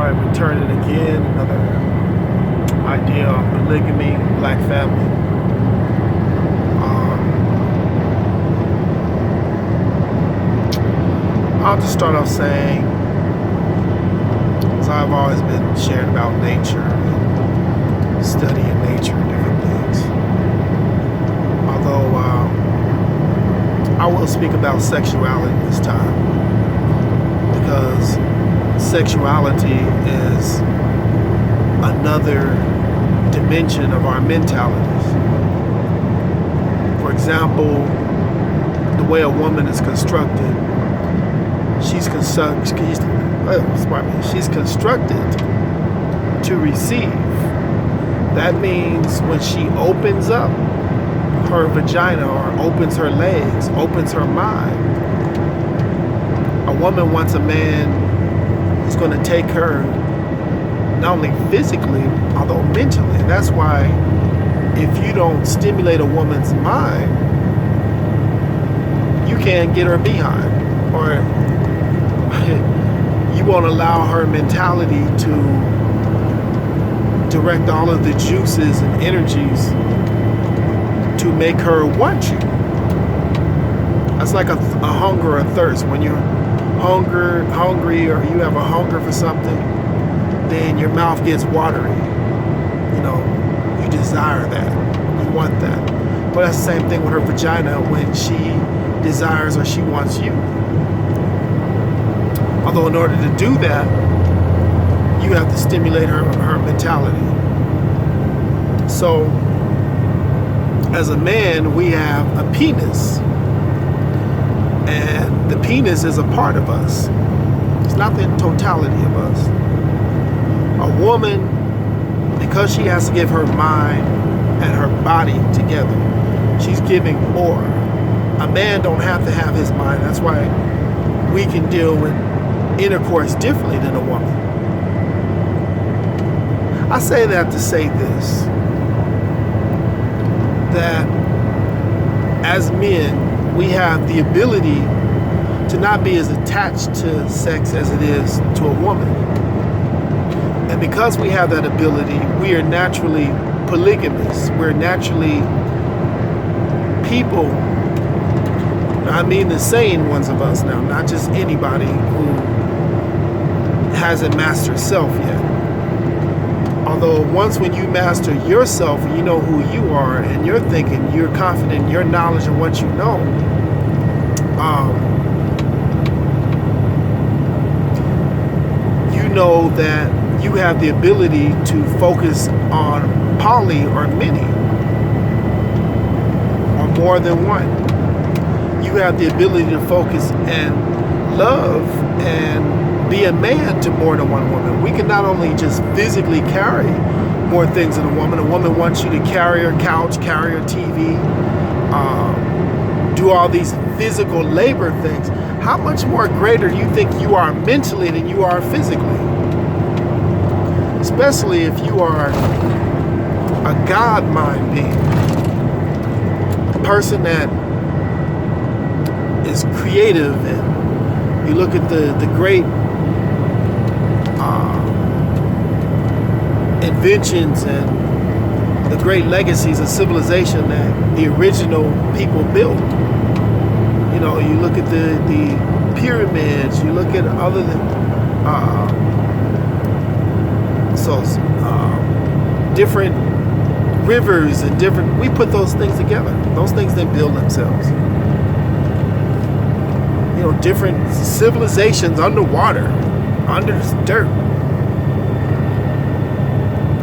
Alright, returning again, another idea of polygamy, black family. I'll just start off saying, as I've always been sharing about nature, and studying nature and different things. Although I will speak about sexuality this time, because sexuality is another dimension of our mentalities. For example, the way a woman is constructed, she's constructed to receive. That means when she opens up her vagina or opens her legs, opens her mind, a woman wants a man who's going to take her not only physically, although mentally. And that's why if you don't stimulate a woman's mind, you can't get her behind, or you won't allow her mentality to direct all of the juices and energies to make her want you. That's like a hunger or a thirst. When you're hungry, or you have a hunger for something, then your mouth gets watery. You know, you desire that. You want that. But that's the same thing with her vagina when she desires or she wants you. Although in order to do that, you have to stimulate her mentality. So, as a man, we have a penis. And the penis is a part of us. It's not the totality of us. A woman, because she has to give her mind and her body together, she's giving more. A man don't have to have his mind. That's why we can deal with intercourse differently than a woman. I say that to say this, that as men, we have the ability to not be as attached to sex as it is to a woman. And because we have that ability, we are naturally polygamous. We're naturally people, I mean the sane ones of us now, not just anybody who hasn't mastered self yet. Although once when you master yourself and you know who you are and you're thinking, you're confident in your knowledge and what you know, you know that you have the ability to focus on poly or many or more than one. You have the ability to focus and love and be a man to more than one woman. We can not only just physically carry more things than a woman. A woman wants you to carry her couch, carry her TV, do all these physical labor things. How much more greater do you think you are mentally than you are physically? Especially if you are a God mind being, a person that is creative, and you look at the great inventions and the great legacies of civilization that the original people built. You know, you look at the pyramids, you look at other than different rivers and different, we put those things together. Those things didn't build themselves. You know, different civilizations underwater, under dirt.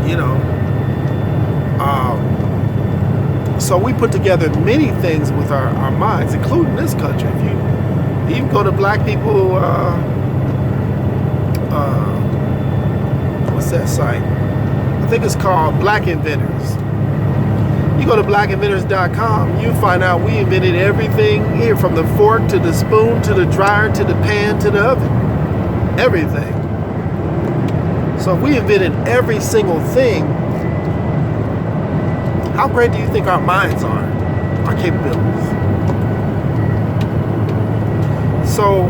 You know, so we put together many things with our minds, including this country. If you even go to black people, what's that site? I think it's called Black Inventors. You go to blackinventors.com, you find out we invented everything here, from the fork to the spoon to the dryer to the pan to the oven. Everything. So if we invented every single thing, how great do you think our minds are? Our capabilities. So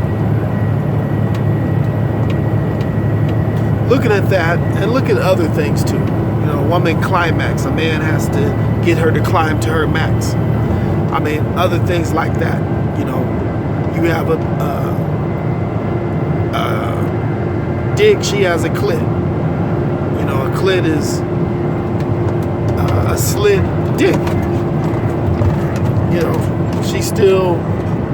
looking at that, and look at other things too. You know, a woman climax. A man has to get her to climb to her max. I mean, other things like that. You know, you have a dick. She has a clit. You know, a clit is a slit dick. You know, she's still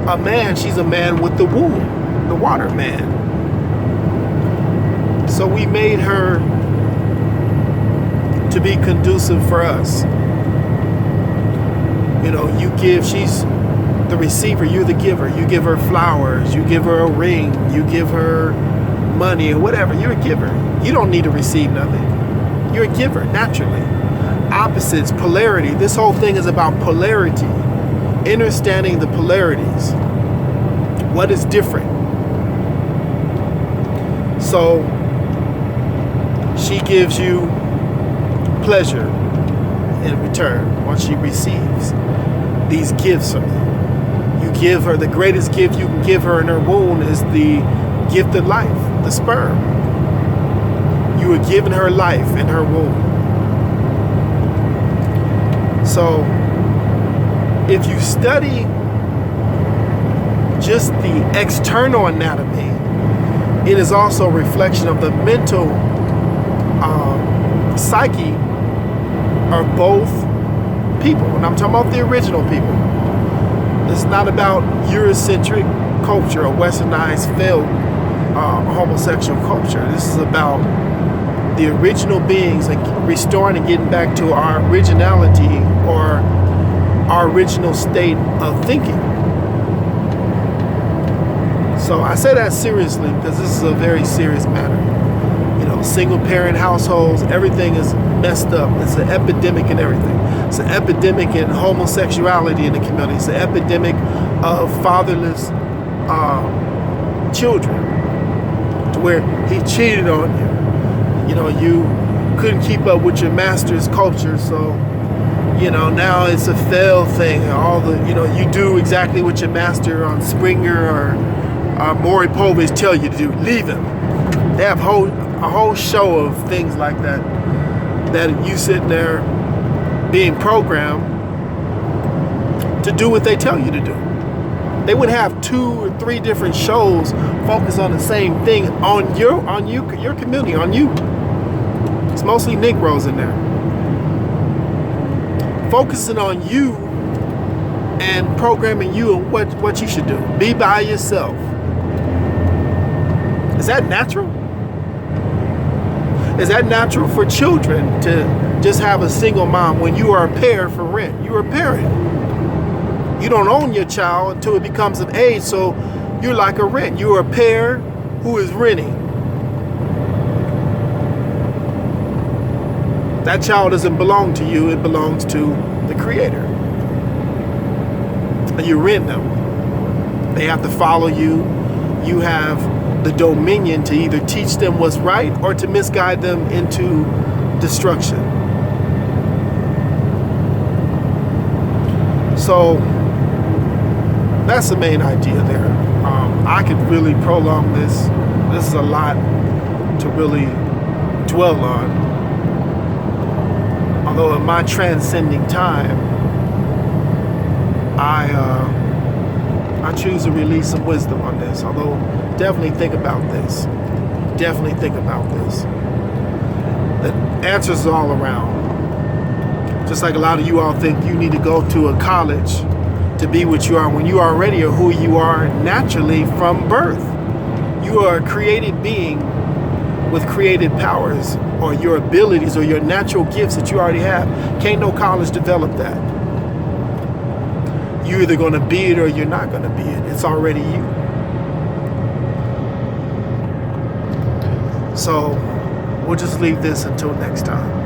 a man. She's a man with the womb, the water man. So we made her to be conducive for us. You know, you give, she's the receiver, you're the giver. You give her flowers, you give her a ring, you give her money or whatever. You're a giver. You don't need to receive nothing. You're a giver, naturally. Opposites, polarity. This whole thing is about polarity. Understanding the polarities. What is different? So, she gives you pleasure in return once she receives these gifts from you. You give her, the greatest gift you can give her in her womb is the gift of life, the sperm. You are giving her life in her womb. So, if you study just the external anatomy, it is also a reflection of the mental psyche of both people. And I'm talking about the original people. It's not about Eurocentric culture or westernized failed homosexual culture. This is about the original beings and restoring and getting back to our originality or our original state of thinking. So I say that seriously because this is a very serious matter. You know, single parent households, everything is messed up. It's an epidemic in everything. It's an epidemic in homosexuality in the community. It's an epidemic of fatherless children, to where he cheated on you. You know, you couldn't keep up with your master's culture, so you know, now it's a fail thing. All the, you know, you do exactly what your master on Springer or Maury Povich tell you to do. Leave him. They have a whole show of things like that, that you sitting there being programmed to do what they tell you to do. They would have 2 or 3 different shows focus on the same thing on your community, on you. It's mostly Negroes in there. Focusing on you and programming you and what you should do. Be by yourself. Is that natural? Is that natural for children to just have a single mom when you are a pair for rent? You're a parent. You don't own your child until it becomes of age, so you're like a rent. You're a pair who is renting. That child doesn't belong to you, it belongs to the Creator. And you rent them. They have to follow you. You have the dominion to either teach them what's right or to misguide them into destruction. So that's the main idea there. I could really prolong this. This is a lot to really dwell on. Although in my transcending time, I choose to release some wisdom on this. Although definitely think about this. Definitely think about this. The answers are all around. Just like a lot of you all think you need to go to a college to be what you are when you already are who you are naturally from birth. You are a created being with creative powers, or your abilities or your natural gifts that you already have. Can't no college develop that. You're either going to be it or you're not going to be it. It's already you. So we'll just leave this until next time.